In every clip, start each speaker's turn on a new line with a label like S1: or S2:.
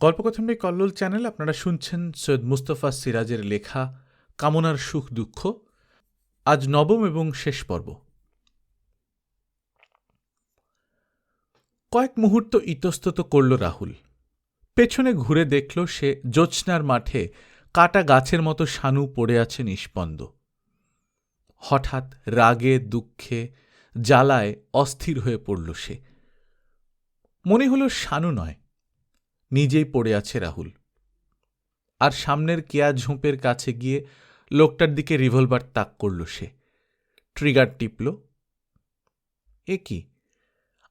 S1: গল্পকথন by Kallol channel আপনারা শুনছেন সৈয়দ মুস্তফা সিরাজের লেখা কামনার সুখ দুঃখ। আজ নবম এবং শেষ পর্ব। কয়েক মুহূর্ত ইতস্তত করল রাহুল। পেছনে ঘুরে দেখল সে জ্যোৎস্নার মাঠে কাটা গাছের মতো শানু পড়ে আছে নিষ্পন্দ। হঠাৎ রাগে দুঃখে জ্বালায় অস্থির হয়ে পড়ল সে। মনে হল শানু নয়, নিজেই পড়ে আছে রাহুল। আর সামনের কেয়া ঝোপের কাছে গিয়ে লোকটার দিকে রিভলভার তাক করল সে। ট্রিগার টিপল। এ কি,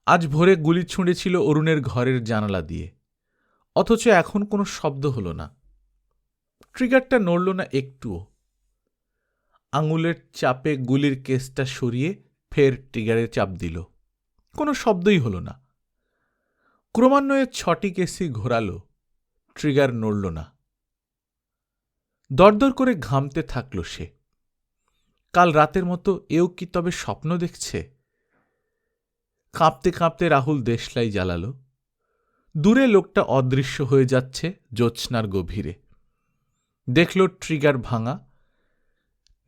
S1: আজ ভোরে গুলি ছুঁড়েছিল অরুণের ঘরের জানালা দিয়ে, অথচ এখন কোনো শব্দ হল না। ট্রিগারটা নড়ল না একটুও। আঙুলের চাপে গুলির কেসটা সরিয়ে ফের ট্রিগারে চাপ দিল। কোনো শব্দই হল না। ক্রমান্বয়ে 6টি কেসই ঘোরাল, ট্রিগার নড়ল না। দরদর করে ঘামতে থাকল সে। কাল রাতের মতো এও কি তবে স্বপ্ন দেখছে? কাঁপতে কাঁপতে রাহুল দেশলাই জ্বালাল। দূরে লোকটা অদৃশ্য হয়ে যাচ্ছে জ্যোৎস্নার গভীরে। দেখল ট্রিগার ভাঙা,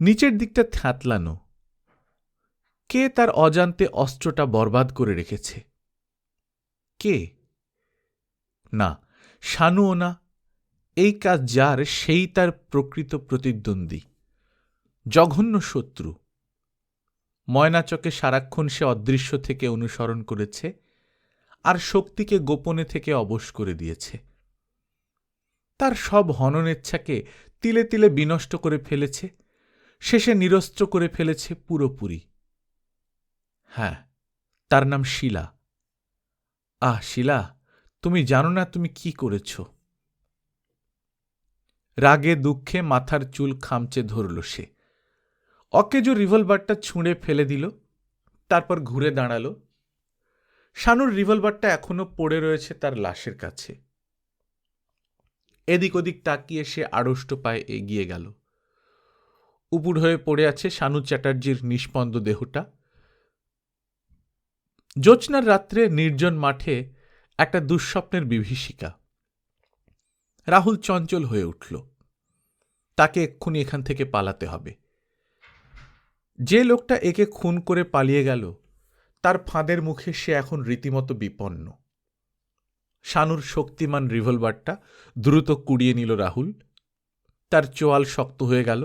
S1: নিচের দিকটা থ্যাতলানো। কে তার অজান্তে অস্ত্রটা বরবাদ করে রেখেছে? কে? না, শানুও না। এই কাজ যার, সেই তার প্রকৃত প্রতিদ্বন্দ্বী, জঘন্য শত্রু। ময়নাচকে সারাক্ষণ সে অদৃশ্য থেকে অনুসরণ করেছে, আর শক্তিকে গোপনে থেকে অবশ করে দিয়েছে। তার সব হননেচ্ছাকে তিলে তিলে বিনষ্ট করে ফেলেছে, শেষে নিরস্ত্র করে ফেলেছে পুরোপুরি। হ্যাঁ, তার নাম শিলা। আহ শিলা, তুমি জানো না তুমি কি করেছ? রাগে দুঃখে মাথার চুল খামচে ধরল সে। অকেজো রিভলভারটা ছুঁড়ে ফেলে দিল, তারপর ঘুরে দাঁড়াল। শানুর রিভলভারটা এখনো পড়ে রয়েছে তার লাশের কাছে। এদিক ওদিক তাকিয়ে সে আড়ষ্ট পায়ে এগিয়ে গেল। উপুড় হয়ে পড়ে আছে শানু চ্যাটার্জির নিষ্পন্দ দেহটা। জ্যোৎস্নার রাত্রে নির্জন মাঠে একটা দুঃস্বপ্নের বিভীষিকা। রাহুল চঞ্চল হয়ে উঠল। তাকে এক্ষুনি এখান থেকে পালাতে হবে। যে লোকটা একে খুন করে পালিয়ে গেল, তার ফাঁদের মুখে সে এখন রীতিমতো বিপন্ন। শানুর শক্তিমান রিভলভারটা দ্রুত কুড়িয়ে নিল রাহুল। তার চোয়াল শক্ত হয়ে গেল।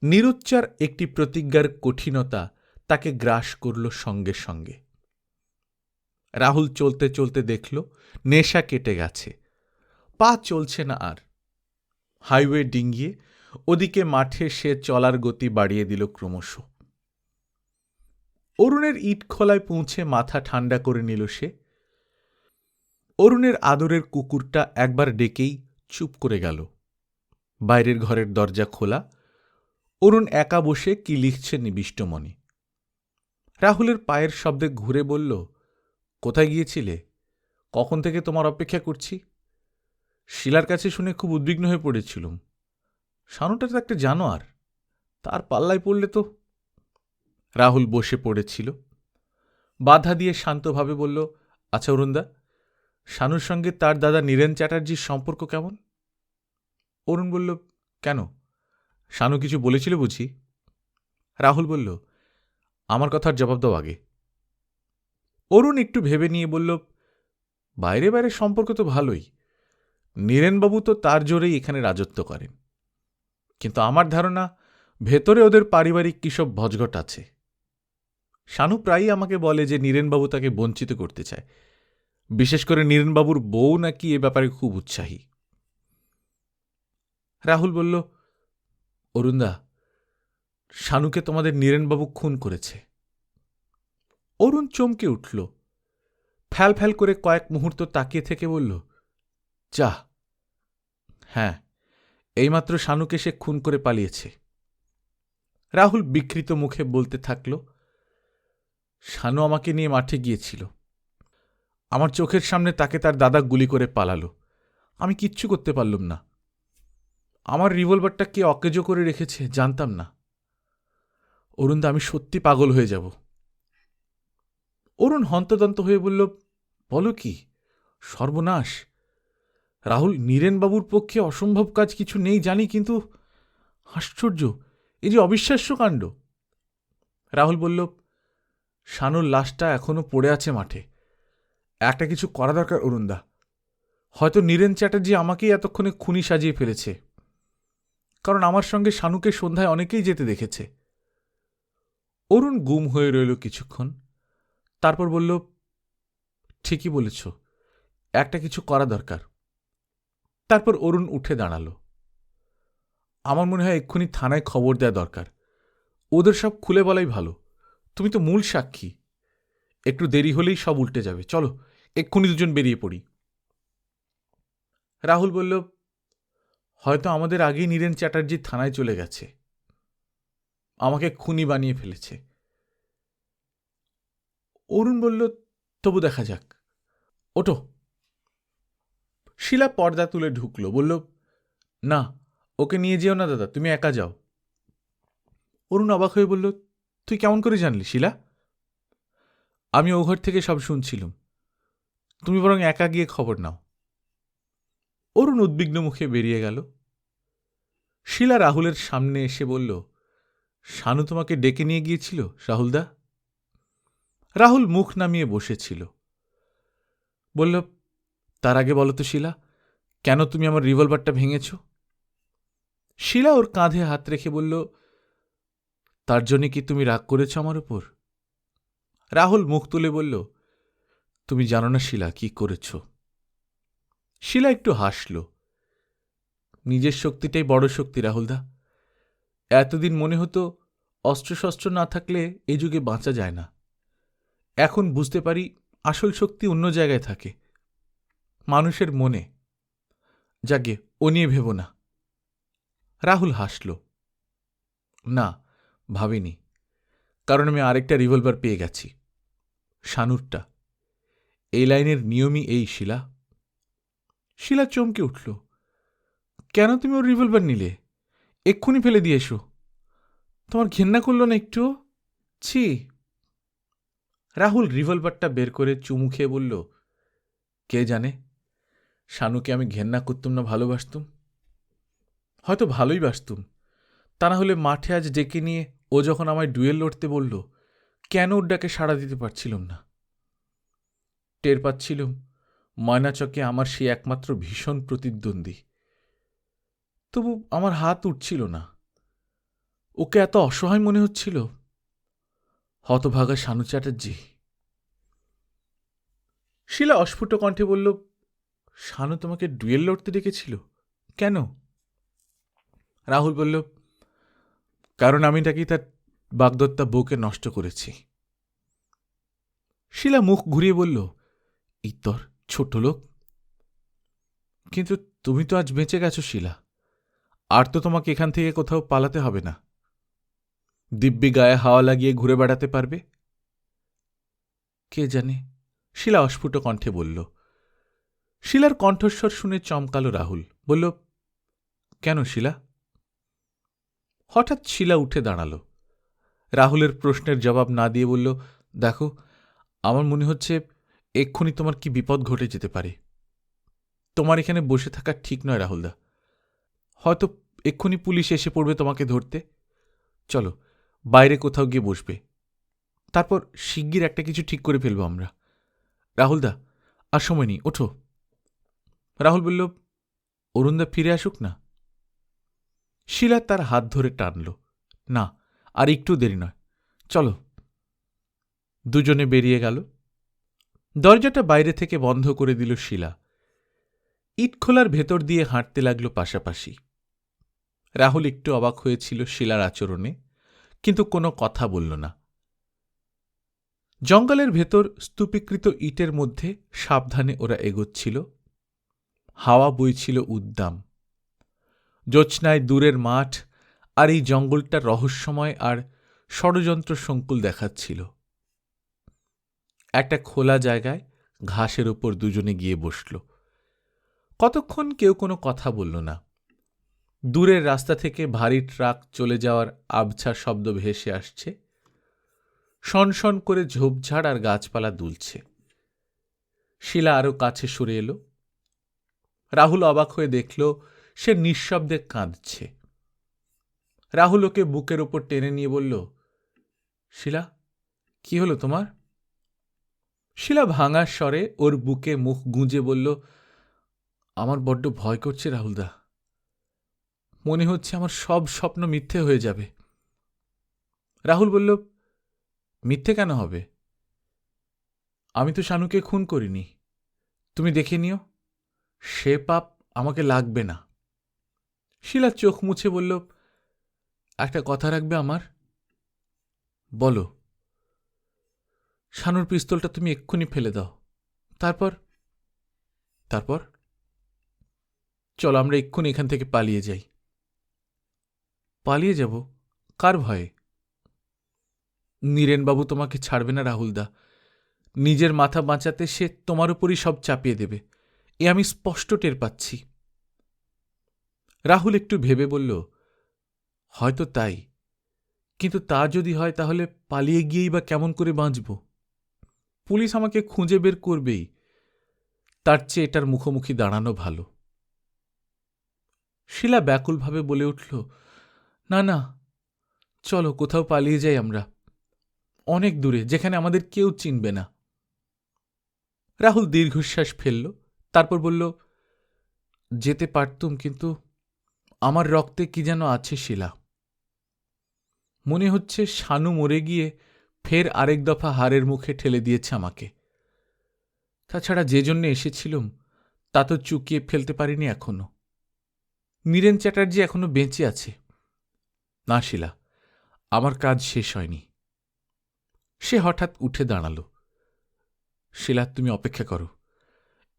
S1: নিরুচ্চার একটি প্রতিজ্ঞার কঠিনতা তাকে গ্রাস করল সঙ্গে সঙ্গে। রাহুল চলতে চলতে দেখল নেশা কেটে গেছে, পা চলছে না আর। হাইওয়ে ডিঙ্গিয়ে ওদিকে মাঠে সে চলার গতি বাড়িয়ে দিল ক্রমশ। অরুণের ইট খোলায় পৌঁছে মাথা ঠান্ডা করে নিল সে। অরুণের আদরের কুকুরটা একবার ডেকেই চুপ করে গেল। বাইরের ঘরের দরজা খোলা। অরুণ একা বসে কি লিখছে নিবিষ্ট মনে। রাহুলের পায়ের শব্দে ঘুরে বলল, কোথায় গিয়েছিলে? কখন থেকে তোমার অপেক্ষা করছি। শিলার কাছে শুনে খুব উদ্বিগ্ন হয়ে পড়েছিলুম। শানুটা তো একটা জানোয়ার, তার পাল্লায় পড়লে তো। রাহুল বসে পড়েছিল। বাধা দিয়ে শান্তভাবে বলল, আচ্ছা অরুণদা, শানুর সঙ্গে তার দাদা নীরেন চ্যাটার্জির সম্পর্ক কেমন? অরুণ বলল, কেন, শানু কিছু বলেছিল বুঝি? রাহুল বলল, আমার কথার জবাব দাও আগে। অরুণ একটু ভেবে নিয়ে বলল, বাইরে বাইরে সম্পর্ক তো ভালোই। নীরেনবাবু তো তার জোরেই এখানে রাজত্ব করেন, কিন্তু আমার ধারণা ভেতরে ওদের পারিবারিক কিসব ভজঘট আছে। শানু প্রায়ই আমাকে বলে যে নীরেনবাবু তাকে বঞ্চিত করতে চায়, বিশেষ করে নীরেনবাবুর বউ নাকি এ ব্যাপারে খুব উৎসাহী। রাহুল বলল, অরুণদা, শানুকে তোমাদের নীরেনবাবু খুন করেছে। অরুণ চমকে উঠল। ফ্যাল ফ্যাল করে কয়েক মুহূর্ত তাকিয়ে থেকে বলল, যা। হ্যাঁ, এইমাত্র শানুকে সে খুন করে পালিয়েছে। রাহুল বিকৃত মুখে বলতে থাকল, শানু আমাকে নিয়ে মাঠে গিয়েছিল। আমার চোখের সামনে তাকে তার দাদা গুলি করে পালালো। আমি কিচ্ছু করতে পারলুম না। আমার রিভলভারটা কে অকেজো করে রেখেছে জানতাম না। অরুণদা, আমি সত্যি পাগল হয়ে যাব। অরুণ হন্তদন্ত হয়ে বলল, বলো কি, সর্বনাশ! রাহুল, নীরেনবাবুর পক্ষে অসম্ভব কাজ কিছু নেই জানি, কিন্তু আশ্চর্য, এই যে অবিশ্বাস্য কাণ্ড। রাহুল বলল, শানুর লাশটা এখনো পড়ে আছে মাঠে। একটা কিছু করা দরকার অরুণদা। হয়তো নীরেন চ্যাটার্জি আমাকেই এতক্ষণে খুনি সাজিয়ে ফেলেছে, কারণ আমার সঙ্গে শানুকে সন্ধ্যায় অনেকেই যেতে দেখেছে। অরুণ গুম হয়ে রইল কিছুক্ষণ, তারপর বলল, ঠিকই বলেছ, একটা কিছু করা দরকার। তারপর অরুণ উঠে দাঁড়াল। আমার মনে হয় এক্ষুনি থানায় খবর দেওয়া দরকার। ওদের সব খুলে বলাই ভালো। তুমি তো মূল সাক্ষী। একটু দেরি হলেই সব উল্টে যাবে। চলো, এক্ষুনি দুজন বেরিয়ে পড়ি। রাহুল বলল, হয়তো আমাদের আগেই নীরেন চ্যাটার্জি থানায় চলে গেছে, আমাকে খুনি বানিয়ে ফেলেছে। অরুণ বলল, তবু দেখা যাক। ওঠো। শিলা পর্দা তুলে ঢুকল, বলল, না, ওকে নিয়ে যেও না দাদা, তুমি একা যাও। অরুণ অবাক হয়ে বলল, তুই কেমন করে জানলি শিলা? আমি ও ঘর থেকে সব শুনছিলুম, তুমি বরং একা গিয়ে খবর নাও। অরুণ উদ্বিগ্ন মুখে বেরিয়ে গেল। শিলা রাহুলের সামনে এসে বলল, শানু তোমাকে ডেকে নিয়ে গিয়েছিল রাহুলদা? রাহুল মুখ নামিয়ে বসেছিল। বলল, তার আগে বলো তো শিলা, কেন তুমি আমার রিভলভারটা ভেঙেছ? শিলা ওর কাঁধে হাত রেখে বলল, তার জন্যে কি তুমি রাগ করেছ আমার উপর? রাহুল মুখ তুলে বলল, তুমি জানো না শিলা কি করেছ। শিলা একটু হাসল। নিজের শক্তিটাই বড় শক্তি রাহুলদা। এতদিন মনে হতো অস্ত্রশস্ত্র না থাকলে এই যুগে বাঁচা যায় না। এখন বুঝতে পারি আসল শক্তি অন্য জায়গায় থাকে, মানুষের মনে। যাগে, ও নিয়ে ভেব না। রাহুল হাসল। না, ভাবিনি, কারণ আমি আরেকটা রিভলভার পেয়ে গেছি, শানুরটা। এই লাইনের নিয়মই এই শিলা। শিলা চমকে উঠল। কেন তুমি ওর রিভলভার নিলে? এক্ষুনি ফেলে দিয়ে এসো। তোমার ঘেন্না করল না একটু? ছি। রাহুল রিভলভারটা বের করে চুমু খেয়ে বলল, কে জানে, শানুকে আমি ঘেন্না করতুম না ভালোবাসতুম। হয়তো ভালোই বাসতুম, তা না হলে মাঠে আজ ডেকে নিয়ে ও যখন আমায় ডুয়েল লড়তে বলল, কেন ওর ডাকে সাড়া দিতে পারছিলাম না? টের পাচ্ছিলুম ময়নাচকে আমার সেই একমাত্র ভীষণ প্রতিদ্বন্দ্বী। তবু আমার হাত উঠছিল না। ওকে এত অসহায় মনে হচ্ছিল। হতভাগা শানু চ্যাটার্জি। শিলা অস্ফুট কণ্ঠে বলল, শানু তোমাকে ডুয়েল লড়তে ডেকেছিল কেন? রাহুল বলল, কারণ আমি নাকি তার বাগদত্তা বউকে নষ্ট করেছি। শিলা মুখ ঘুরিয়ে বলল, ইতর ছোট লোক। কিন্তু তুমি তো আজ বেঁচে গেছো শিলা, আর তো তোমাকে এখান থেকে কোথাও পালাতে হবে না। দিব্যি গায়ে হাওয়া লাগিয়ে ঘুরে বেড়াতে পারবে। কে জানে, শিলা অস্ফুট কণ্ঠে বলল। শিলার কণ্ঠস্বর শুনে চমকাল রাহুল, বলল, কেন শিলা? হঠাৎ শিলা উঠে দাঁড়াল। রাহুলের প্রশ্নের জবাব না দিয়ে বলল, দেখো, আমার মনে হচ্ছে এক্ষুনি তোমার কি বিপদ ঘটে যেতে পারে। তোমার এখানে বসে থাকা ঠিক নয় রাহুলদা। হয়তো এক্ষুনি পুলিশ এসে পড়বে তোমাকে ধরতে। চলো, বাইরে কোথাও গিয়ে বসবে, তারপর শিগগির একটা কিছু ঠিক করে ফেলব আমরা। রাহুলদা, আর সময় নেই, ওঠো। রাহুল বলল, অরুণদা ফিরে আসুক না। শিলা তার হাত ধরে টানল, না, আর একটু দেরি নয়, চলো। দুজনে বেরিয়ে গেল। দরজাটা বাইরে থেকে বন্ধ করে দিল শিলা। ইটখোলার ভেতর দিয়ে হাঁটতে লাগল পাশাপাশি। রাহুল একটু অবাক হয়েছিল শিলার আচরণে, কিন্তু কোনো কথা বলল না। জঙ্গলের ভেতর স্তূপীকৃত ইটের মধ্যে সাবধানে ওরা এগোচ্ছিল। হাওয়া বইছিল উদ্দাম। জ্যোৎস্নায় দূরের মাঠ আর এই জঙ্গলটা রহস্যময় আর ষড়যন্ত্র সংকুল দেখাচ্ছিল। একটা খোলা জায়গায় ঘাসের ওপর দুজনে গিয়ে বসল। কতক্ষণ কেউ কোনো কথা বলল না। দূরের রাস্তা থেকে ভারী ট্রাক চলে যাওয়ার আবছা শব্দ ভেসে আসছে। শনশন করে ঝোপঝাড় আর গাছপালা দুলছে। শিলা আরো কাছে সরে এলো। রাহুল অবাক হয়ে দেখল সে নিঃশব্দে কাঁদছে। রাহুল ওকে বুকের ওপর টেনে নিয়ে বলল, শিলা, কি হলো তোমার? শিলা ভাঙা স্বরে ওর বুকে মুখ গুঁজে বলল, আমার বড্ড ভয় করছে রাহুলদা। মনে হচ্ছে আমার সব স্বপ্ন মিথ্যে হয়ে যাবে। রাহুল বলল, মিথ্যে কেন হবে? আমি তো শানুকে খুন করিনি। তুমি দেখে নিও, সে পাপ আমাকে লাগবে না। শিলা চোখ মুছে বলল, একটা কথা রাখবে আমার? বলো। শানুর পিস্তলটা তুমি এক্ষুনি ফেলে দাও। তারপর? তারপর চলো আমরা এক্ষুনি এখান থেকে পালিয়ে যাই। পালিয়ে যাব? কার ভয়ে? নীরেনবাবু তোমাকে ছাড়বে না রাহুলদা। নিজের মাথা বাঁচাতে সে তোমার উপরই সব চাপিয়ে দেবে, এ আমি স্পষ্ট টের পাচ্ছি। রাহুল একটু ভেবে বলল, হয়তো তাই, কিন্তু তা যদি হয় তাহলে পালিয়ে গিয়েই বা কেমন করে বাঁচব? পুলিশ আমাকে খুঁজে বের করবেই। তার চেয়ে এটার মুখোমুখি দাঁড়ানো ভালো। শিলা ব্যাকুলভাবে বলে উঠল, না না, চলো কোথাও পালিয়ে যাই আমরা, অনেক দূরে, যেখানে আমাদের কেউ চিনবে না। রাহুল দীর্ঘশ্বাস ফেলল, তারপর বলল, যেতে পারতুম, কিন্তু আমার রক্তে কি যেন আছে শিলা। মনে হচ্ছে শানু মরে গিয়ে ফের আরেক দফা হারের মুখে ঠেলে দিয়েছে আমাকে। তাছাড়া যে জন্য এসেছিলুম তা তো চুকিয়ে ফেলতে পারিনি এখনো। নীরেন চ্যাটার্জি এখনো বেঁচে আছে। না শিলা, আমার কাজ শেষ হয়নি। সে হঠাৎ উঠে দাঁড়াল। শিলা, তুমি অপেক্ষা করো,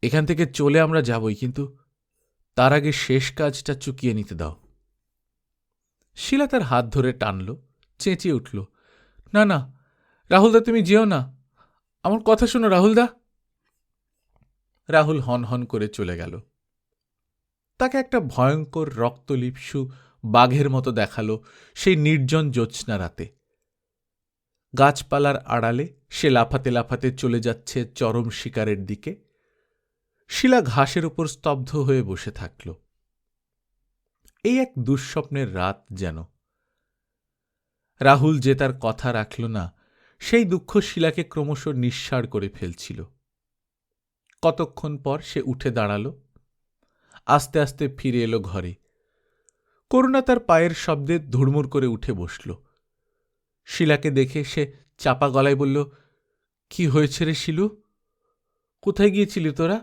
S1: এখান থেকে চলে আমরা যাবই, কিন্তু তার আগে শেষ কাজটা চুকিয়ে নিতে দাও। শিলা তার হাত ধরে টানল, চেঁচিয়ে উঠল, না না রাহুলদা, তুমি যেও না, আমার কথা শোনো রাহুলদা। রাহুল হন হন করে চলে গেল। তাকে একটা ভয়ঙ্কর রক্তলিপ্সু বাঘের মতো দেখালো সেই নির্জন জ্যোৎস্না রাতে। গাছপালার আড়ালে সে লাফাতে লাফাতে চলে যাচ্ছে চরম শিকারের দিকে। শিলা ঘাসের উপর স্তব্ধ হয়ে বসে থাকল। এই এক দুঃস্বপ্নের রাত যেন। রাহুল যে তার কথা রাখল না, সেই দুঃখ শিলাকে ক্রমশ নিঃসাড় করে ফেলছিল। কতক্ষণ পর সে উঠে দাঁড়াল, আস্তে আস্তে ফিরে এলো ঘরে। করুণা তার পায়ের শব্দে ধুড়মুড় করে উঠে বসল। শিলাকে দেখে সে চাপা গলায় বলল, কি হয়েছে রে শিলু? কোথায় গিয়েছিলি তোরা?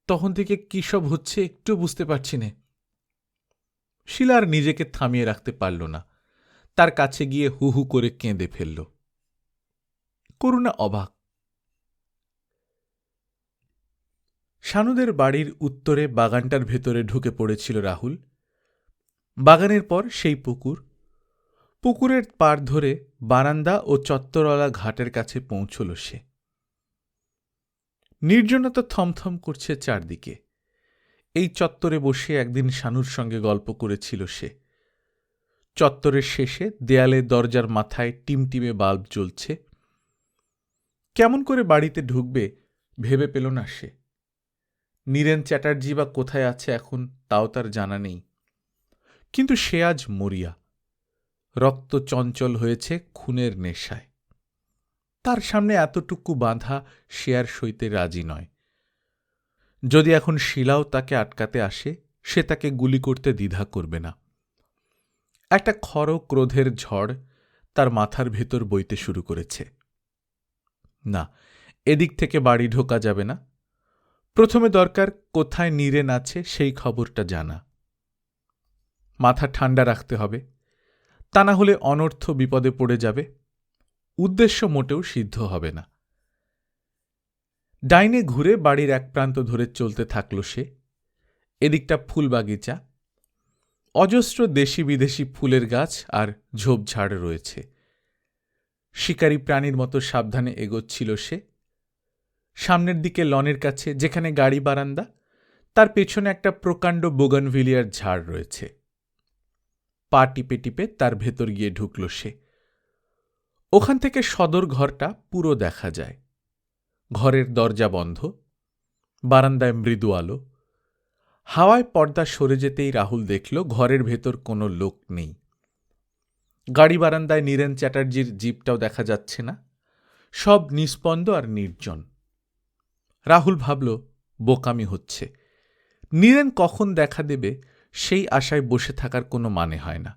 S1: তখন থেকে কি সব হচ্ছে একটু বুঝতে পারছি নে। শিলা আর নিজেকে থামিয়ে রাখতে পারল না, তার কাছে গিয়ে হু হু করে কেঁদে ফেলল। করুণা অবাক। শানুদের বাড়ির উত্তরে বাগানটার ভেতরে ঢুকে পড়েছিল রাহুল। বাগানের পর সেই পুকুর, পুকুরের পার ধরে বারান্দা ও চত্বরওয়ালা ঘাটের কাছে পৌঁছল সে। নির্জনতা থমথম করছে চারদিকে। এই চত্বরে বসে একদিন শানুর সঙ্গে গল্প করেছিল সে। চত্বরের শেষে দেয়ালে দরজার মাথায় টিমটিমে বাল্ব জ্বলছে। কেমন করে বাড়িতে ঢুকবে ভেবে পেল না সে। নীরেন চ্যাটার্জি বা কোথায় আছে এখন তাও তার জানা নেই, কিন্তু সে আজ মরিয়া, রক্ত চঞ্চল হয়েছে খুনের নেশায়। তার সামনে এতটুকু বাঁধা সে আর সইতে রাজি নয়। যদি এখন শিলাও তাকে আটকাতে আসে, সে তাকে গুলি করতে দ্বিধা করবে না। একটা খড় ক্রোধের ঝড় তার মাথার ভেতর বইতে শুরু করেছে। না, এদিক থেকে বাড়ি ঢোকা যাবে না। প্রথমে দরকার কোথায় নীরেন আছে সেই খবরটা জানা। মাথা ঠান্ডা রাখতে হবে, তা না হলে অনর্থ বিপদে পড়ে যাবে। উদ্দেশ্য মোটেও সিদ্ধ হবে না। ডাইনে ঘুরে বাড়ির এক প্রান্ত ধরে চলতে থাকল সে। এদিকটা ফুল বাগিচা, অজস্র দেশি বিদেশি ফুলের গাছ আর ঝোপঝাড় রয়েছে। শিকারী প্রাণীর মতো সাবধানে এগোচ্ছিল সে। সামনের দিকে লনের কাছে যেখানে গাড়ি বারান্দা, তার পেছনে একটা প্রকাণ্ড বোগানভিলিয়ার ঝাড় রয়েছে। পা টিপে টিপে তার ভেতর গিয়ে ঢুকল সে। ওখান থেকে সদর ঘরটা পুরো দেখা যায়। ঘরের দরজা বন্ধ, বারান্দায় মৃদু আলো, হাওয়ায় পর্দা সরে যেতেই রাহুল দেখল ঘরের ভেতর কোনো লোক নেই। গাড়ি বারান্দায় নীরেন চ্যাটার্জির জিপটাও দেখা যাচ্ছে না। সব নিস্পন্দ আর নির্জন। রাহুল ভাবল বোকামি হচ্ছে। নীরেন কখন দেখা দেবে সেই আশায় বসে থাকার কোনো মানে হয় না।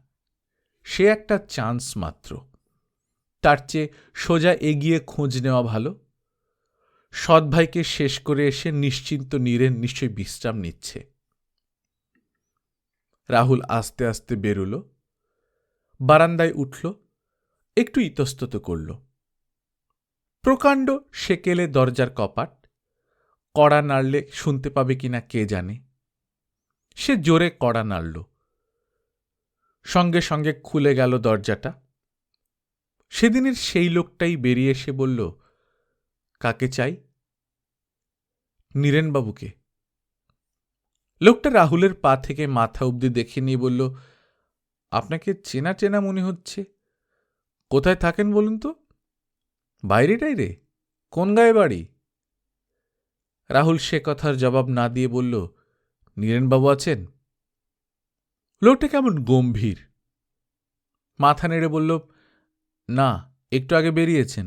S1: সে একটা চান্স মাত্র। তার চেয়ে সোজা এগিয়ে খোঁজ নেওয়া ভালো। সৎ ভাইকে শেষ করে এসে নিশ্চিন্ত নীরেন নিশ্চয়ই বিশ্রাম নিচ্ছে। রাহুল আস্তে আস্তে বেরোল, বারান্দায় উঠল, একটু ইতস্তত করল। প্রকাণ্ড সেকেলে দরজার কপাট, কড়া নাড়লে শুনতে পাবে কিনা কে জানে। সে জোরে কড়া নাড়ল, সঙ্গে সঙ্গে খুলে গেল দরজাটা। সেদিনের সেই লোকটাই বেরিয়ে এসে বলল, কাকে চাই? নীরেনবাবুকে। লোকটা রাহুলের পা থেকে মাথা অবধি দেখে নিয়ে বলল, আপনাকে চেনা চেনা মনে হচ্ছে। কোথায় থাকেন বলুন তো? বাইরে টাইরে? কোন গায়ে বাড়ি? রাহুল সে কথার জবাব না দিয়ে বলল, নীরেনবাবু আছেন? লোকটা কেমন গম্ভীর। মাথা নেড়ে বলল, না, একটু আগে বেরিয়েছেন।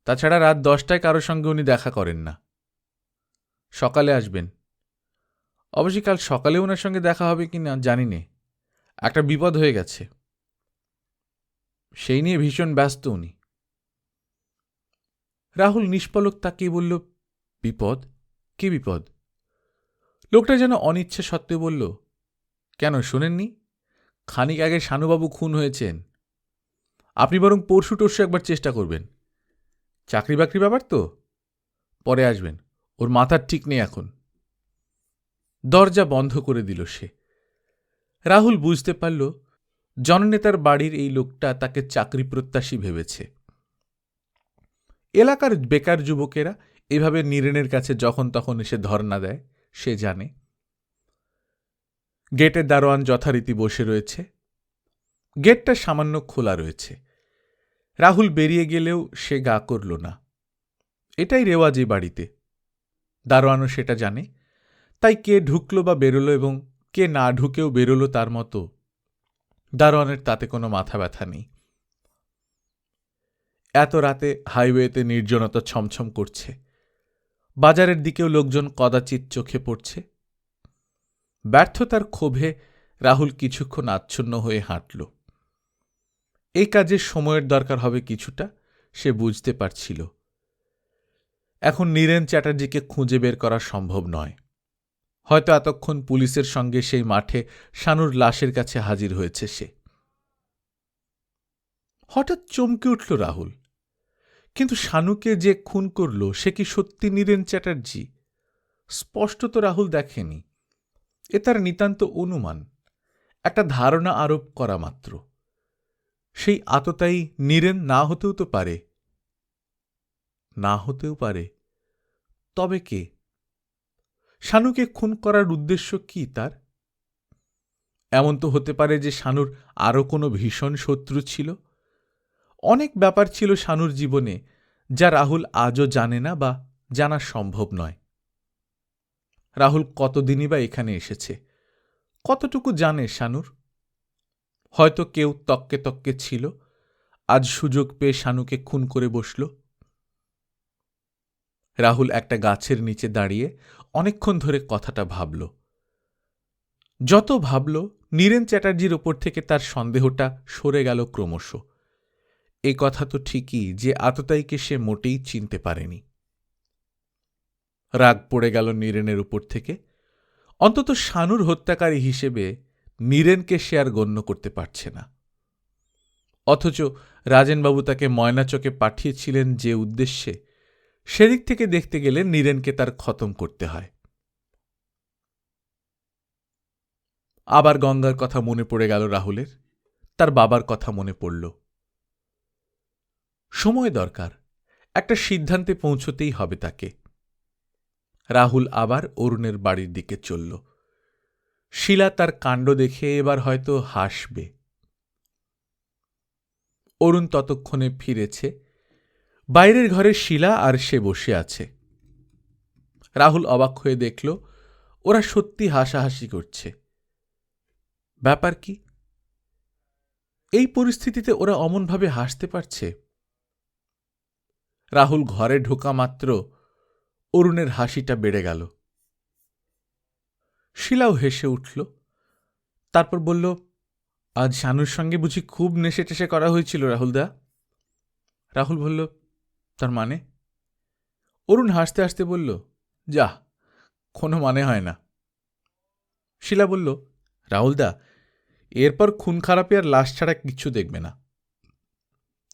S1: তাছাড়া রাত 10টায় কারোর সঙ্গে উনি দেখা করেন না। সকালে আসবেন। অবশ্যই কাল সকালে ওনার সঙ্গে দেখা হবে কি না জানি নে। একটা বিপদ হয়ে গেছে, সেই নিয়ে ভীষণ ব্যস্ত উনি। রাহুল নিষ্পলক তাকিয়ে বলল, বিপদ? কি বিপদ? লোকটা যেন অনিচ্ছা সত্ত্বেও বলল, কেন শোনেননি? খানিক আগে শানুবাবু খুন হয়েছেন। আপনি বরং পরশু টরশু একবার চেষ্টা করবেন। চাকরি বাকরি ব্যাপার তো, পরে আসবেন। ওর মাথার ঠিক নেই এখন। দরজা বন্ধ করে দিল সে। রাহুল বুঝতে পারল জননেতার বাড়ির এই লোকটা তাকে চাকরি প্রত্যাশী ভেবেছে। এলাকার বেকার যুবকেরা এভাবে নীরেনের কাছে যখন তখন এসে ধর্ণা দেয় সে জানে। গেটের দারোয়ান যথারীতি বসে রয়েছে। গেটটা সামান্য খোলা রয়েছে। রাহুল বেরিয়ে গেলেও সে গা করল না। এটাই রেওয়াজ এই বাড়িতে। দারোয়ানও সেটা জানে। তাই কে ঢুকল বা বেরোলো এবং কে না ঢুকেও বেরোলো তার মতো দারোয়ানের তাতে কোনো মাথা ব্যথা নেই। এত রাতে হাইওয়েতে নির্জনতা ছমছম করছে। বাজারের দিকেও লোকজন কদাচিৎ চোখে পড়ছে। ব্যর্থতার ক্ষোভে রাহুল কিছুক্ষণ আচ্ছন্ন হয়ে হাঁটল। এই কাজে সময়ের দরকার হবে কিছুটা, সে বুঝতে পারছিল। এখন নীরেন চ্যাটার্জিকে খুঁজে বের করা সম্ভব নয়। হয়তো এতক্ষণ পুলিশের সঙ্গে সেই মাঠে শানুর লাশের কাছে হাজির হয়েছে সে। হঠাৎ চমকে উঠল রাহুল। কিন্তু শানুকে যে খুন করল সে কি সত্যি নীরেন চ্যাটার্জি? স্পষ্ট তো রাহুল দেখেনি। এ তার নিতান্ত অনুমান, একটা ধারণা আরোপ করা মাত্র। সেই আততায়ী নীরেন না হতেও তো পারে। না হতেও পারে। তবে কে? শানুকে খুন করার উদ্দেশ্য কি তার? এমন তো হতে পারে যে শানুর আরও কোনো ভীষণ শত্রু ছিল। অনেক ব্যাপার ছিল শানুর জীবনে যা রাহুল আজও জানে না বা জানা সম্ভব নয়। রাহুল কতদিনই বা এখানে এসেছে, কতটুকু জানে শানুর? হয়তো কেউ তককে তককে ছিল, আজ সুযোগ পেয়ে শানুকে খুন করে বসল। রাহুল একটা গাছের নিচে দাঁড়িয়ে অনেকক্ষণ ধরে কথাটা ভাবল। যত ভাবল নীরেন চ্যাটার্জির ওপর থেকে তার সন্দেহটা সরে গেল ক্রমশ। এ কথা তো ঠিকই যে আততায়ীকে সে মোটেই চিনতে পারেনি। রাগ পড়ে গেল নীরেনের উপর থেকে। অন্তত শানুর হত্যাকারী হিসেবে নীরেনকে সে আর গণ্য করতে পারছে না। অথচ রাজেনবাবু তাকে ময়নাচকে পাঠিয়েছিলেন যে উদ্দেশ্যে, সেদিক থেকে দেখতে গেলে নীরেনকে তার খতম করতে হয়। আবার গঙ্গার কথা মনে পড়ে গেল রাহুলের। তার বাবার কথা মনে পড়ল। সময় দরকার, একটা সিদ্ধান্তে পৌঁছতেই হবে তাকে। রাহুল আবার অরুণের বাড়ির দিকে চলল। শিলা তার কাণ্ড দেখে এবার হয়তো হাসবে। অরুণ ততক্ষণে ফিরেছে। বাইরের ঘরে শিলা আর সে বসে আছে। রাহুল অবাক হয়ে দেখল ওরা সত্যি হাসাহাসি করছে। ব্যাপার কি? এই পরিস্থিতিতে ওরা অমনভাবে হাসতে পারছে। রাহুল ঘরে ঢোকা মাত্র অরুণের হাসিটা বেড়ে গেল। শিলাও হেসে উঠল। তারপর বলল, আজ শানুর সঙ্গে বুঝি খুব নেশে টেশে করা হয়েছিল রাহুলদা? রাহুল বলল, তার মানে? অরুণ হাসতে হাসতে বলল, যা, কোনো মানে হয় না। শিলা বলল, রাহুলদা, এরপর খুন খারাপি আর লাশ ছাড়া কিচ্ছু দেখবে না।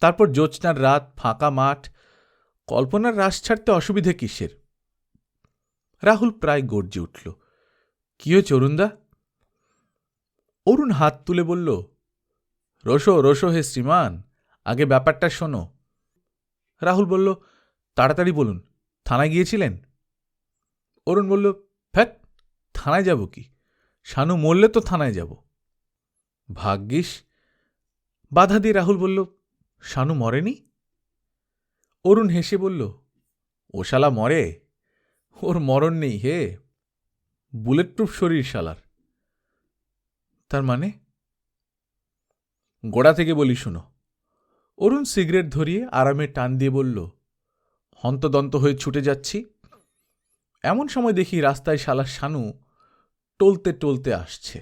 S1: তারপর জ্যোৎস্নার রাত, ফাঁকা মাঠ, কল্পনার রাশ ছাড়তে অসুবিধে কিসের? রাহুল প্রায় গর্জে উঠল। কি হয়েছে অরুণদা? অরুণ হাত তুলে বলল, রোশো রোশো হে শ্রীমান, আগে ব্যাপারটা শোনো। রাহুল বলল, তাড়াতাড়ি বলুন, থানায় গিয়েছিলেন? অরুণ বলল, ফ্যাট, থানায় যাব কি? শানু মরলে তো থানায় যাব। ভাগ্যিস। বাধা দিয়ে রাহুল বলল, শানু মরেনি? অরুণ হেসে বলল, ও শালা মরে? ওর মরণ নেই হে, বুলেট প্রুফ শরীর শালার। তার মানে? গোড়া থেকে বলি শুনো। অরুণ সিগারেট ধরিয়ে আরামে টান দিয়ে বলল, হন্তদন্ত হয়ে ছুটে যাচ্ছি, এমন সময় দেখি রাস্তায় শালার শানু টলতে টলতে আসছে।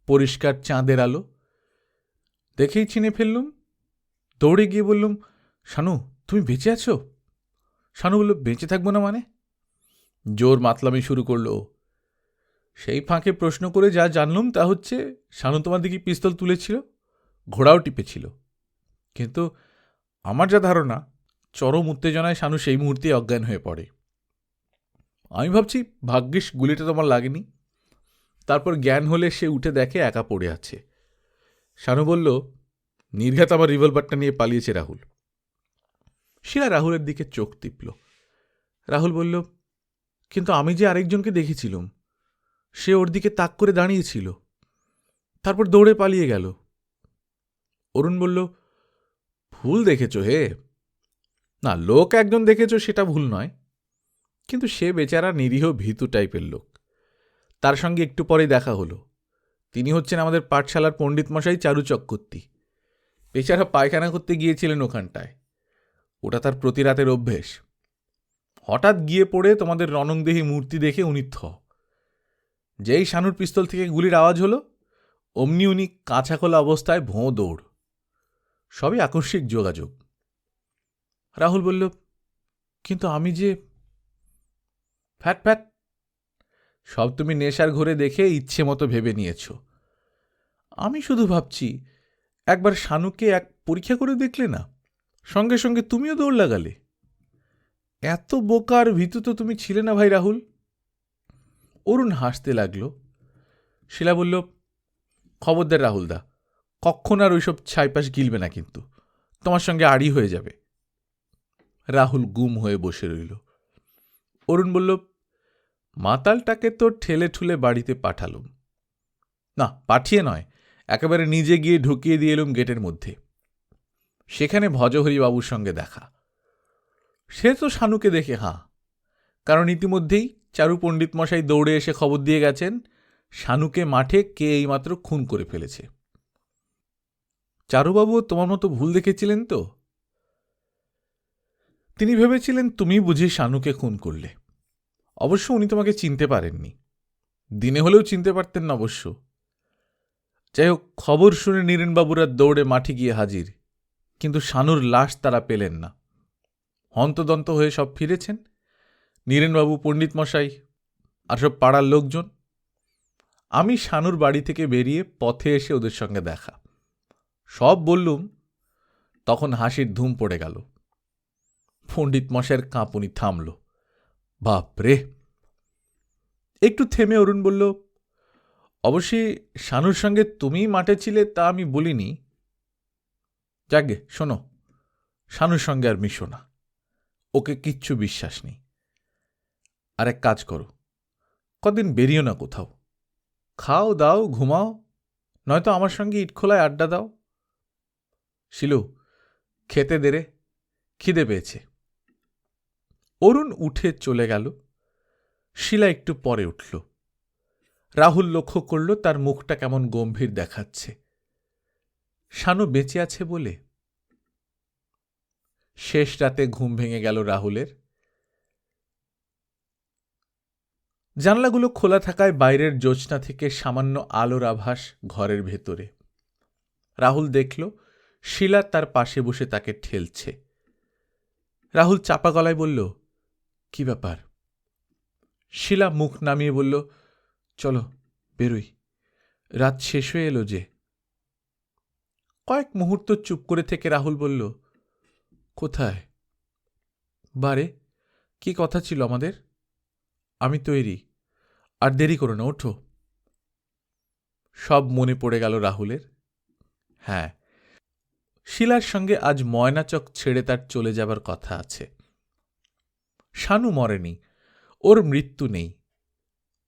S1: পরিষ্কার চাঁদের আলো দেখেই চিনে ফেললুম। দৌড়ে গিয়ে বললুম, শানু, তুমি বেঁচে আছো? শানু বলল, বেঁচে থাকবো না মানে? জোর মাতলামি শুরু করল। সেই ফাঁকে প্রশ্ন করে যা জানলুম তা হচ্ছে, শানু তোমার দিকে পিস্তল তুলেছিল, ঘোড়াও টিপেছিল। কিন্তু আমার যা ধারণা, চরম উত্তেজনায় শানু সেই মুহূর্তে অজ্ঞান হয়ে পড়ে। আমি ভাবছি ভাগ্যিস গুলিটা তোমার লাগেনি। তারপর জ্ঞান হলে সে উঠে দেখে একা পড়ে আছে। শানু বলল, নির্ঘাত আমার রিভলভারটা নিয়ে পালিয়েছে রাহুল। শিলা রাহুলের দিকে চোখ টিপল। রাহুল বলল, কিন্তু আমি যে আরেকজনকে দেখেছিলুম, সে ওর দিকে তাক করে দাঁড়িয়েছিল, তারপর দৌড়ে পালিয়ে গেল। অরুণ বলল, ভুল দেখেছ হে। না, লোক একজন দেখেছ সেটা ভুল নয়, কিন্তু সে বেচারা নিরীহ ভীতু টাইপের লোক। তার সঙ্গে একটু পরেই দেখা হলো। তিনি হচ্ছেন আমাদের পাঠশালার পণ্ডিত মশাই চারু চক্রবর্তী। বেচারা পায়খানা করতে গিয়েছিলেন ওখানটায়, ওটা তার প্রতি রাতের অভ্যেস। হঠাৎ গিয়ে পড়ে তোমাদের রণংদেহী মূর্তি দেখে উনি থ। যেই শানুর পিস্তল থেকে গুলির আওয়াজ হলো, অমনি উনি কাঁচা খোলা অবস্থায় ভোঁ দৌড়। সবই আকস্মিক যোগাযোগ। রাহুল বলল, কিন্তু আমি যে। ফ্যাট ফ্যাট, সব তুমি নেশার ঘরে দেখে ইচ্ছে মতো ভেবে নিয়েছ। আমি শুধু ভাবছি, একবার শানুকে এক পরীক্ষা করে দেখলে না, সঙ্গে সঙ্গে তুমিও দৌড় লাগালে। এত বোকার ভীতু তো তুমি ছিলে না ভাই রাহুল। অরুণ হাসতে লাগল। শিলা বলল, খবরদার রাহুলদা, কক্ষণ আর ওইসব ছাইপাশ গিলবে না, কিন্তু তোমার সঙ্গে আড়ি হয়ে যাবে। রাহুল গুম হয়ে বসে রইল। অরুণ বলল, মাতালটাকে তো ঠেলে ঠুলে বাড়িতে পাঠালুম। না, পাঠিয়ে নয়, একেবারে নিজে গিয়ে ঢুকিয়ে দিয়ে এলুম গেটের মধ্যে। সেখানে ভজহরিবাবুর সঙ্গে দেখা। সে তো শানুকে দেখে হাঁ, কারণ ইতিমধ্যেই চারু পণ্ডিত মশাই দৌড়ে এসে খবর দিয়ে গেছেন শানুকে মাঠে কে এইমাত্র খুন করে ফেলেছে। চারুবাবুও তোমার মতো ভুল দেখেছিলেন তো। তিনি ভেবেছিলেন তুমি বুঝি শানুকে খুন করলে। অবশ্য উনি তোমাকে চিনতে পারেননি, দিনে হলেও চিনতে পারতেন না অবশ্য। যাই হোক, খবর শুনে নীরেনবাবুরা দৌড়ে মাঠে গিয়ে হাজির, কিন্তু শানুর লাশ তারা পেলেন না। হন্তদন্ত হয়ে সব ফিরেছেন, নীরেনবাবু, পণ্ডিত মশাই আর সব পাড়ার লোকজন। আমি শানুর বাড়ি থেকে বেরিয়ে পথে এসে ওদের সঙ্গে দেখা। সব বললুম, তখন হাসির ধুম পড়ে গেল। পণ্ডিত মশাইয়ের কাঁপুনি থামল। বাপরে! একটু থেমে অরুণ বলল, অবশ্যই শানুর সঙ্গে তুমিই মাঠে ছিলে তা আমি বলিনি। যাগে, শোনো, শানুর সঙ্গে আর মিশো না, ওকে কিচ্ছু বিশ্বাস নেই। আর এক কাজ করো, কদিন বেরিও না কোথাও, খাও দাও, ঘুমাও, নয়তো আমার সঙ্গে ইটখোলায় আড্ডা দাও। শিলু, খেতে দে রে, খিদে পেয়েছে। অরুণ উঠে চলে গেল। শিলা একটু পরে উঠল। রাহুল লক্ষ্য করল তার মুখটা কেমন গম্ভীর দেখাচ্ছে। শানু বেঁচে আছে বলে? শেষ রাতে ঘুম ভেঙে গেল রাহুলের। জানলাগুলো খোলা থাকায় বাইরের জ্যোৎস্না থেকে সামান্য আলোর আভাস ঘরের ভেতরে। রাহুল দেখল শিলা তার পাশে বসে তাকে ঠেলছে। রাহুল চাপা গলায় বলল, কি ব্যাপার? শিলা মুখ নামিয়ে বলল, চলো বেরোই, রাত শেষ হয়ে এলো যে। কয়েক মুহূর্ত চুপ করে থেকে রাহুল বলল, কোথায়? বারে, কি কথা ছিল আমাদের? আমি তৈরি, আর দেরি করো না, ওঠো। সব মনে পড়ে গেল রাহুলের। হ্যাঁ, শিলার সঙ্গে আজ ময়নাচক ছেড়ে তার চলে যাবার কথা আছে। শানু মরেনি, ওর মৃত্যু নেই।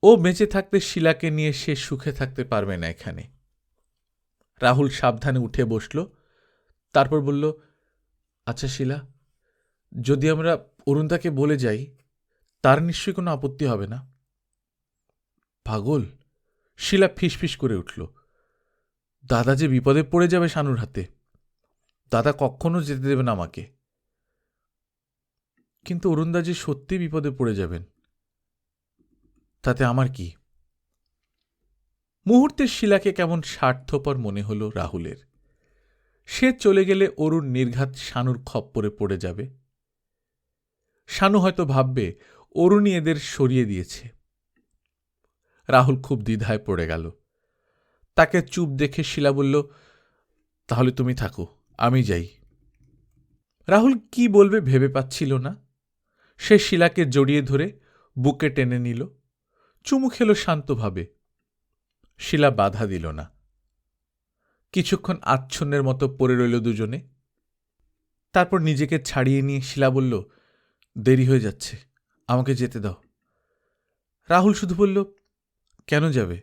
S1: ও বেঁচে থাকতে শিলাকে নিয়ে সে সুখে থাকতে পারবে না এখানে। রাহুল সাবধানে উঠে বসল, তারপর বলল, আচ্ছা শিলা, যদি আমরা অরুণদাকে বলে যাই, তার নিশ্চয়ই কোনো আপত্তি হবে না? পাগল! শিলা ফিসফিস করে উঠল, দাদা যে বিপদে পড়ে যাবে শানুর হাতে। দাদা কখনো যেতে দেবে না আমাকে। কিন্তু অরুণদা যে সত্যি বিপদে পড়ে যাবেন, তাতে আমার কি? মুহূর্তে শিলাকে কেমন স্বার্থপর মনে হল রাহুলের। সে চলে গেলে অরুণ নির্ঘাত শানুর খপ্পরে পড়ে যাবে। শানু হয়তো ভাববে অরুণই এদের সরিয়ে দিয়েছে। রাহুল খুব দ্বিধায় পড়ে গেল। তাকে চুপ দেখে শিলা বলল, তাহলে তুমি থাকো, আমি যাই। রাহুল কি বলবে ভেবে পাচ্ছিল না। সে শিলাকে জড়িয়ে ধরে বুকে টেনে নিল, চুমু খেল শান্তভাবে। শিলা বাধা দিল না। কিছুক্ষণ আচ্ছন্নের মতো পড়ে রইল দুজনে। তারপর নিজেকে ছাড়িয়ে নিয়ে শিলা বলল, দেরি হয়ে যাচ্ছে, আমাকে যেতে দাও। রাহুল শুধু বলল, কেন যাবে?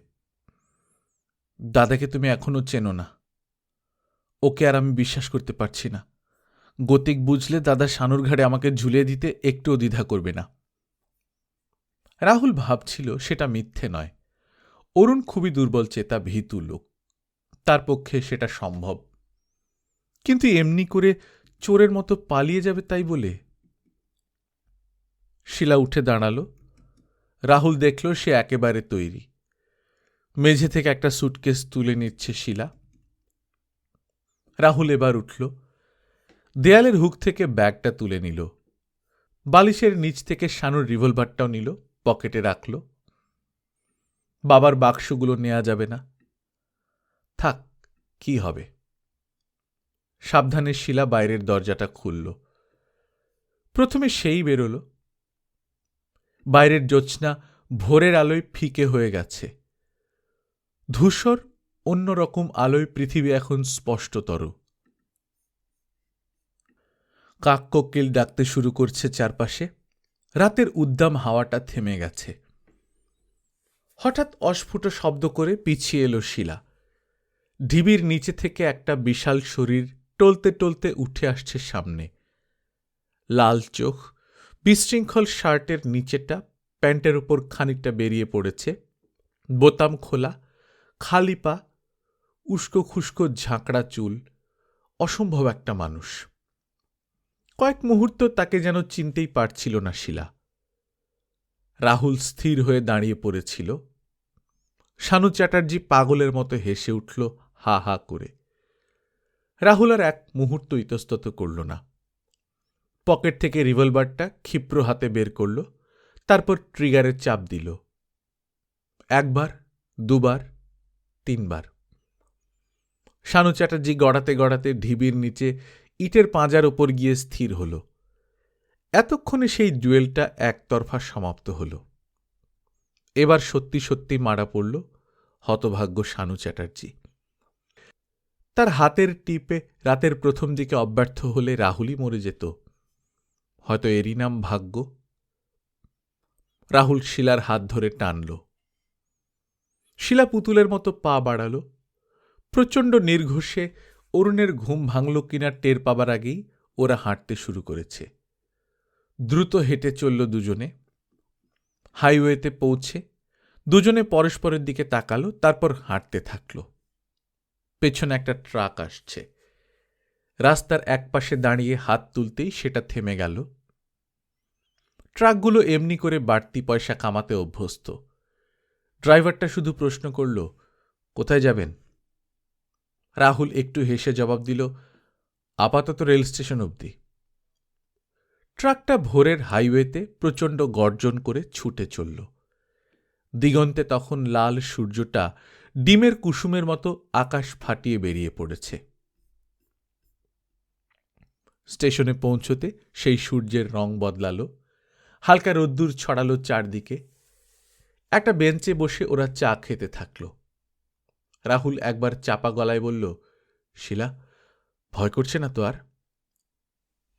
S1: দাদাকে তুমি এখনো চেনো না, ওকে আর আমি বিশ্বাস করতে পারছি না। গতিক বুঝলে দাদা শানুর ঘাড়ে আমাকে ঝুলিয়ে দিতে একটুও দ্বিধা করবে না। রাহুল ভাবছিল সেটা মিথ্যে নয়। অরুণ খুবই দুর্বল চেতা, ভীতু লোক, তার পক্ষে সেটা সম্ভব। কিন্তু এমনি করে চোরের মতো পালিয়ে যাবে তাই বলে? শিলা উঠে দাঁড়াল। রাহুল দেখল সে একেবারে তৈরি। মেঝে থেকে একটা সুটকেস তুলে নিচ্ছে শিলা। রাহুল এবার উঠল, দেয়ালের হুক থেকে ব্যাগটা তুলে নিল। বালিশের নিচ থেকে শানুর রিভলভারটাও নিল, পকেটে রাখল। বাবার বাক্সগুলো নেওয়া যাবে না, থাক, কি হবে। সাবধানে শিলা বাইরের দরজাটা খুলল। প্রথমে সেই বেরোল। বাইরের জ্যোৎস্না ভোরের আলোয় ফিকে হয়ে গেছে। ধূসর অন্যরকম আলোয় পৃথিবী এখন স্পষ্টতর। কাককোকিল ডাকতে শুরু করছে চারপাশে। রাতের উদ্দাম হাওয়াটা থেমে গেছে। হঠাৎ অস্ফুট শব্দ করে পিছিয়ে এলো শিলা। ঢিবির নিচে থেকে একটা বিশাল শরীর টলতে টলতে উঠে আসছে সামনে। লাল চোখ, বিশৃঙ্খল শার্টের নিচেটা প্যান্টের উপর খানিকটা বেরিয়ে পড়েছে, বোতাম খোলা, খালি পা, উস্কো খুস্কো ঝাঁকড়া চুল। অসম্ভব একটা মানুষ। কয়েক মুহূর্ত তাকে যেন চিনতেই পারছিল না শিলা। রাহুল স্থির হয়ে দাঁড়িয়ে পড়েছিল। শানু চ্যাটার্জি পাগলের মতো হেসে উঠল হা হা করে। রাহুল আর এক মুহূর্ত ইতস্তত করল না। পকেট থেকে রিভলভারটা ক্ষিপ্র হাতে বের করল, তারপর ট্রিগারের চাপ দিল। একবার, দুবার, তিনবার। শানু চ্যাটার্জি গড়াতে গড়াতে ঢিবির নিচে ইটের পাঁজার ওপর গিয়ে স্থির হল। এতক্ষণে সেই ডুয়েলটা একতরফা সমাপ্ত হল। এবার সত্যি সত্যি মারা পড়ল হতভাগ্য শানু চ্যাটার্জি। তার হাতের টিপে রাতের প্রথম দিকে অব্যর্থ হলে রাহুলই মরে যেত। হয়তো এরই নাম ভাগ্য। রাহুল শিলার হাত ধরে টানল। শিলা পুতুলের মতো পা বাড়াল। প্রচণ্ড নির্ঘোষে অরুণের ঘুম ভাঙল কিনা টের পাবার আগেই ওরা হাঁটতে শুরু করেছে। দ্রুত হেঁটে চলল দুজনে। হাইওয়েতে পৌঁছে দুজনে পরস্পরের দিকে তাকালো, তারপর হাঁটতে থাকল। পেছনে একটা ট্রাক আসছে। রাস্তার একপাশে দাঁড়িয়ে হাত তুলতেই সেটা থেমে গেল। ট্রাকগুলো এমনি করে বাড়তি পয়সা কামাতে অভ্যস্ত। ড্রাইভারটা শুধু প্রশ্ন করল, কোথায় যাবেন? রাহুল একটু হেসে জবাব দিল, আপাতত রেল স্টেশন অবধি। ট্রাকটা ভোরের হাইওয়েতে প্রচণ্ড গর্জন করে ছুটে চলল। দিগন্তে তখন লাল সূর্যটা ডিমের কুসুমের মতো আকাশ ফাটিয়ে বেরিয়ে পড়েছে। স্টেশনে পৌঁছতে সেই সূর্যের রং বদলাল, হালকা রোদ্দুর ছড়ালো চারদিকে। একটা বেঞ্চে বসে ওরা চা খেতে থাকল। রাহুল একবার চাপা গলায় বলল, শিলা, ভয় করছে না তো আর?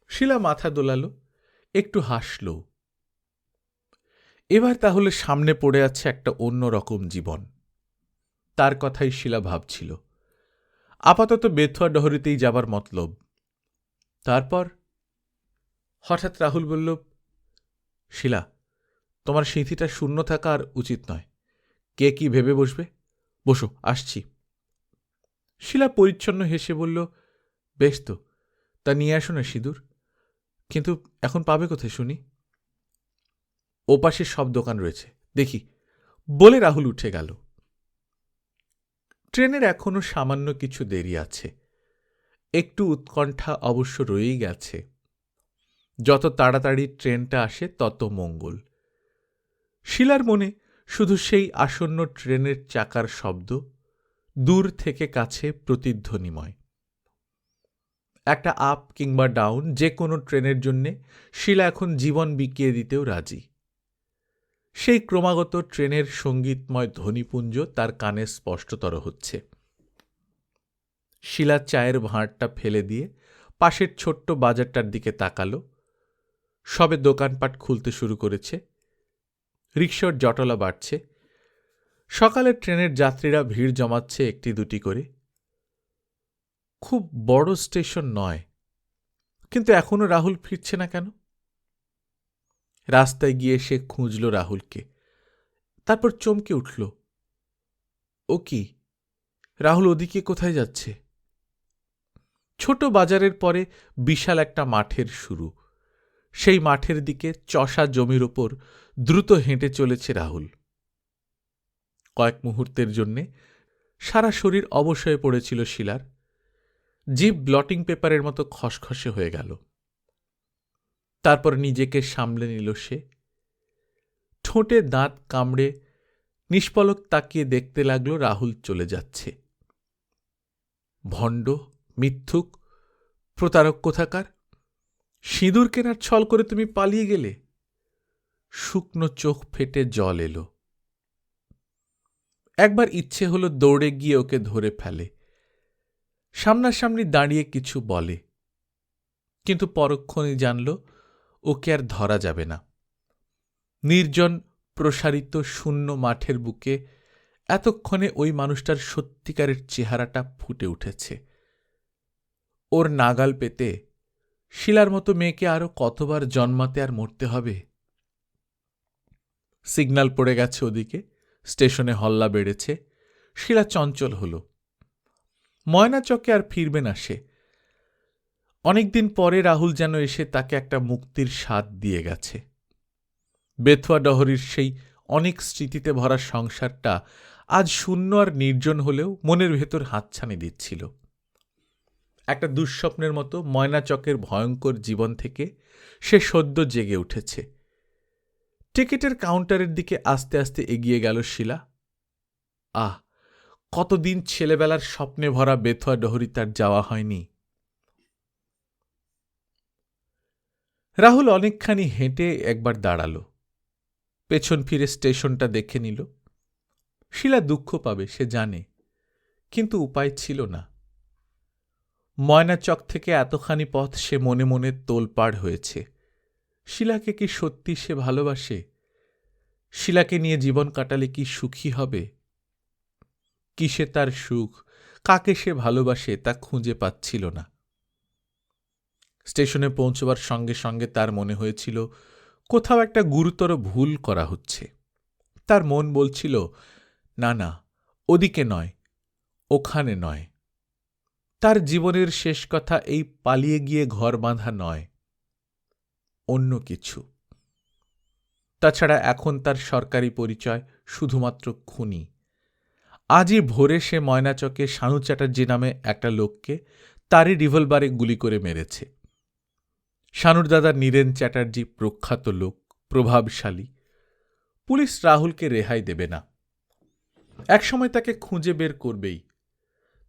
S1: শিলা মাথা দোলালো, একটু হাসল। এবার তাহলে সামনে পড়ে আছে একটা অন্য রকম জীবন। তার কথাই শিলা ভাবছিল। আপাতত বেথুয়া ডহরিতেই যাবার মতলব। তারপর হঠাৎ রাহুল বলল, শিলা, তোমার সিঁথিটা শূন্য থাকা আর উচিত নয়। কে কি ভেবে বসবে? বসো, আসছি। শিলা পরিচ্ছন্ন হেসে বলল, বেশ তো, তা নিয়ে আসো না সিঁদুর। কিন্তু এখন পাবে কোথায় শুনি? ওপাশে সব দোকান রয়েছে, দেখি, বলে রাহুল উঠে গেল। ট্রেনের এখনো সামান্য কিছু দেরি আছে। একটু উৎকণ্ঠা অবশ্য রয়েই গেছে। যত তাড়াতাড়ি ট্রেনটা আসে তত মঙ্গল। শিলার মনে শুধু সেই আসন্ন ট্রেনের চাকার শব্দ, দূর থেকে কাছে প্রতিধ্বনিময়। একটা আপ কিংবা ডাউন যে কোনো ট্রেনের জন্যে শিলা এখন জীবন বিকিয়ে দিতেও রাজি। সেই ক্রমাগত ট্রেনের সঙ্গীতময় ধ্বনিপুঞ্জ তার কানে স্পষ্টতর হচ্ছে। শিলা চায়ের ভাঁড়টা ফেলে দিয়ে পাশের ছোট্ট বাজারটার দিকে তাকালো। সবে দোকানপাট খুলতে শুরু করেছে। রিকশার জটলা বাড়ছে। সকালের ট্রেনের যাত্রীরা ভিড় জমাচ্ছে একটি দুটি করে। খুব বড় স্টেশন নয়, কিন্তু এখনো রাহুল ফিরছে না কেন? রাস্তায় গিয়ে সে খুঁজল রাহুলকে। তারপর চমকে উঠল, ও কি, রাহুল ওদিকে কোথায় যাচ্ছে? ছোট বাজারের পরে বিশাল একটা মাঠের শুরু। সেই মাঠের দিকে চষা জমির ওপর দ্রুত হেঁটে চলেছে রাহুল। কয়েক মুহূর্তের জন্যে সারা শরীর অবশয়ে পড়েছিল শিলার। জিভ ব্লটিং পেপারের মতো খসখসে হয়ে গেল। তারপর নিজেকে সামলে নিল সে। ঠোঁটে দাঁত কামড়ে নিষ্পলক তাকিয়ে দেখতে লাগল রাহুল চলে যাচ্ছে। ভণ্ড, মিথ্যুক, প্রতারক কোথাকার! সিঁদুর কেনার ছল করে তুমি পালিয়ে গেলে। শুকনো চোখ ফেটে জল এলো। একবার ইচ্ছে হলো দৌড়ে গিয়ে ওকে ধরে ফেলে, সামনাসামনি দাঁড়িয়ে কিছু বলে, কিন্তু পরক্ষণেই জানল ওকে আর ধরা যাবে না। নির্জন প্রসারিত শূন্য মাঠের বুকে এতক্ষণে ওই মানুষটার সত্যিকারের চেহারাটা ফুটে উঠেছে। ওর নাগাল পেতে শিলার মতো মেয়েকে আরো কতবার জন্মাতে আর মরতে হবে? সিগন্যাল পড়ে গেছে ওদিকে, স্টেশনে হল্লা বেড়েছে। শিলা চঞ্চল হল। ময়না চকে আর ফিরবে না সে। অনেকদিন পরে রাহুল যেন এসে তাকে একটা মুক্তির স্বাদ দিয়ে গেছে। বেথুয়া ডহরির সেই অনেক স্মৃতিতে ভরা সংসারটা আজ শূন্য আর নির্জন হলেও মনের ভেতর হাতছানি দিচ্ছিল। একটা দুঃস্বপ্নের মতো ময়না চকের ভয়ঙ্কর জীবন থেকে সে সদ্য জেগে উঠেছে। টিকিটের কাউন্টারের দিকে আস্তে আস্তে এগিয়ে গেল শিলা। আহ, কতদিন ছেলেবেলার স্বপ্নে ভরা বেথুয়া ডহরি তার যাওয়া হয়নি। রাহুল অনেকখানি হেঁটে একবার দাঁড়াল, পেছন ফিরে স্টেশনটা দেখে নিল। শিলা দুঃখ পাবে সে জানে, কিন্তু উপায় ছিল না। ময়না চক থেকে এতখানি পথ সে মনে মনে তোলপাড় হয়েছে। শিলাকে কি সত্যি সে ভালোবাসে? শিলাকে নিয়ে জীবন কাটালে কি সুখী হবে? কিসে তার সুখ, কাকে সে ভালোবাসে তা খুঁজে পাচ্ছিল না। স্টেশনে পৌঁছবার সঙ্গে সঙ্গে তার মনে হয়েছিল কোথাও একটা গুরুতর ভুল করা হচ্ছে। তার মন বলছিল, না না, ওদিকে নয়, ওখানে নয়। তার জীবনের শেষ কথা এই পালিয়ে গিয়ে ঘর বাঁধা নয়, অন্য কিছু। তাছাড়া এখন তার সরকারি পরিচয় শুধুমাত্র খুনি। আজই ভোরে সে ময়নাচকে শানু চ্যাটার্জি নামে একটা লোককে তারই রিভলভারে গুলি করে মেরেছে। শানুর দাদা নীরেন চ্যাটার্জি প্রখ্যাত লোক, প্রভাবশালী। পুলিশ রাহুলকে রেহাই দেবে না, একসময় তাকে খুঁজে বের করবেই।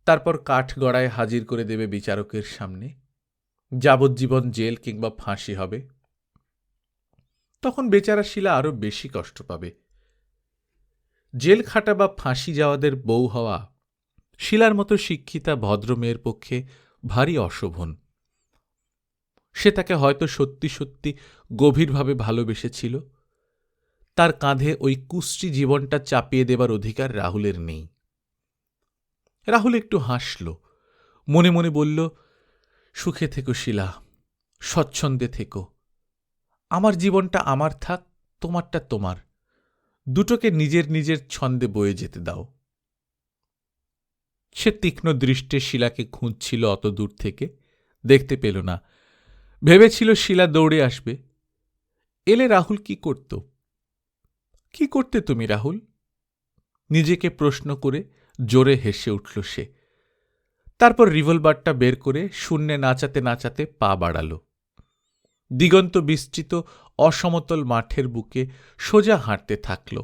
S1: তারপর কাঠগড়ায় হাজির করে দেবে বিচারকের সামনে, যাবজ্জীবন জেল কিংবা ফাঁসি হবে। তখন বেচারা শিলা আরো বেশি কষ্ট পাবে। জেল খাটা বা ফাঁসি যাওয়াদের বউ হওয়া শিলার মতো শিক্ষিতা ভদ্র মেয়ের পক্ষে ভারী অশোভন। সে তাকে হয়তো সত্যি সত্যি গভীরভাবে ভালোবেসেছিল। তার কাঁধে ওই কুষ্টি জীবনটা চাপিয়ে দেবার অধিকার রাহুলের নেই। রাহুল একটু হাসল, মনে মনে বলল, সুখে থেকো শিলা, স্বচ্ছন্দে থেকো। আমার জীবনটা আমার থাক, তোমারটা তোমার। দুটোকে নিজের নিজের ছন্দে বয়ে যেতে দাও। সে তীক্ষ্ণ দৃষ্টে শিলাকে খুঁজছিল অত দূর থেকে, দেখতে পেল না। ভেবেছিল শিলা দৌড়ে আসবে। এলে রাহুল কি করত? কি করতে তুমি রাহুল? নিজেকে প্রশ্ন করে জোরে হেসে উঠল সে। তারপর রিভলভারটা বের করে শূন্যে নাচাতে নাচাতে পা বাড়াল। দিগন্ত বিস্তৃত অসমতল মাঠের বুকে সোজা হাঁটতে থাকল।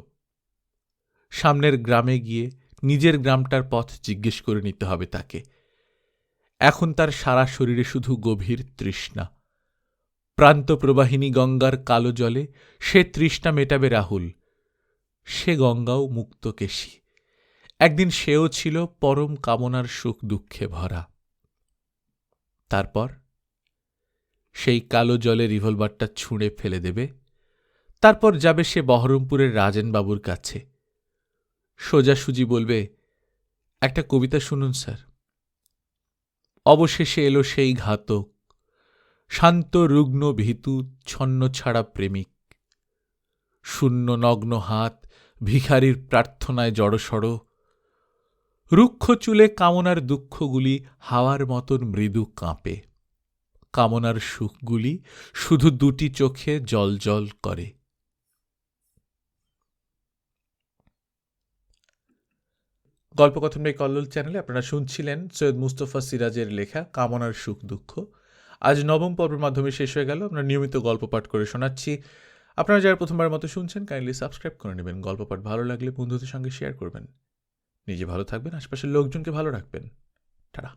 S1: সামনের গ্রামে গিয়ে নিজের গ্রামটার পথ জিজ্ঞেস করে নিতে হবে তাকে। এখন তার সারা শরীরে শুধু গভীর তৃষ্ণা। প্রান্ত প্রবাহিনী গঙ্গার কালো জলে সে তৃষ্ণা মেটাবে রাহুল। সে গঙ্গাও মুক্তকেশী। একদিন সেও ছিল পরম কামনার সুখ দুঃখে ভরা। তারপর সেই কালো জলে রিভলভারটা ছুঁড়ে ফেলে দেবে। তারপর যাবে সে বহরমপুরের রাজেনবাবুর কাছে। সোজাসুজি বলবে, একটা কবিতা শুনুন স্যার। অবশেষে এলো সেই ঘাতক, শান্ত রুগ্ন ভীতু ছন্ন ছাড়া প্রেমিক। শূন্য নগ্ন হাত ভিখারির প্রার্থনায় জড়সড়। রুক্ষ চুলে কামনার দুঃখগুলি হাওয়ার মতন মৃদু কাঁপে। কামনার সুখগুলি শুধু দুটি চোখে জলজল করে। গল্পকথন বাই কল্লোল চ্যানেলে আপনারা শুনছিলেন সৈয়দ মুস্তফা সিরাজের লেখা কামনার সুখ দুঃখ। আজ 9ম পর্বের মাধ্যমে শেষ হয়ে গেল। আমরা নিয়মিত গল্প পাঠ করে শোনাচ্ছি। আপনারা যারা প্রথমবার মতো শুনছেন, কাইন্ডলি সাবস্ক্রাইব করে নেবেন। গল্প পাঠ ভালো লাগলে বন্ধুদের সঙ্গে শেয়ার করবেন। নিজে ভালো থাকবেন, আশপাশের লোকজনকে ভালো রাখবেন। টাটা।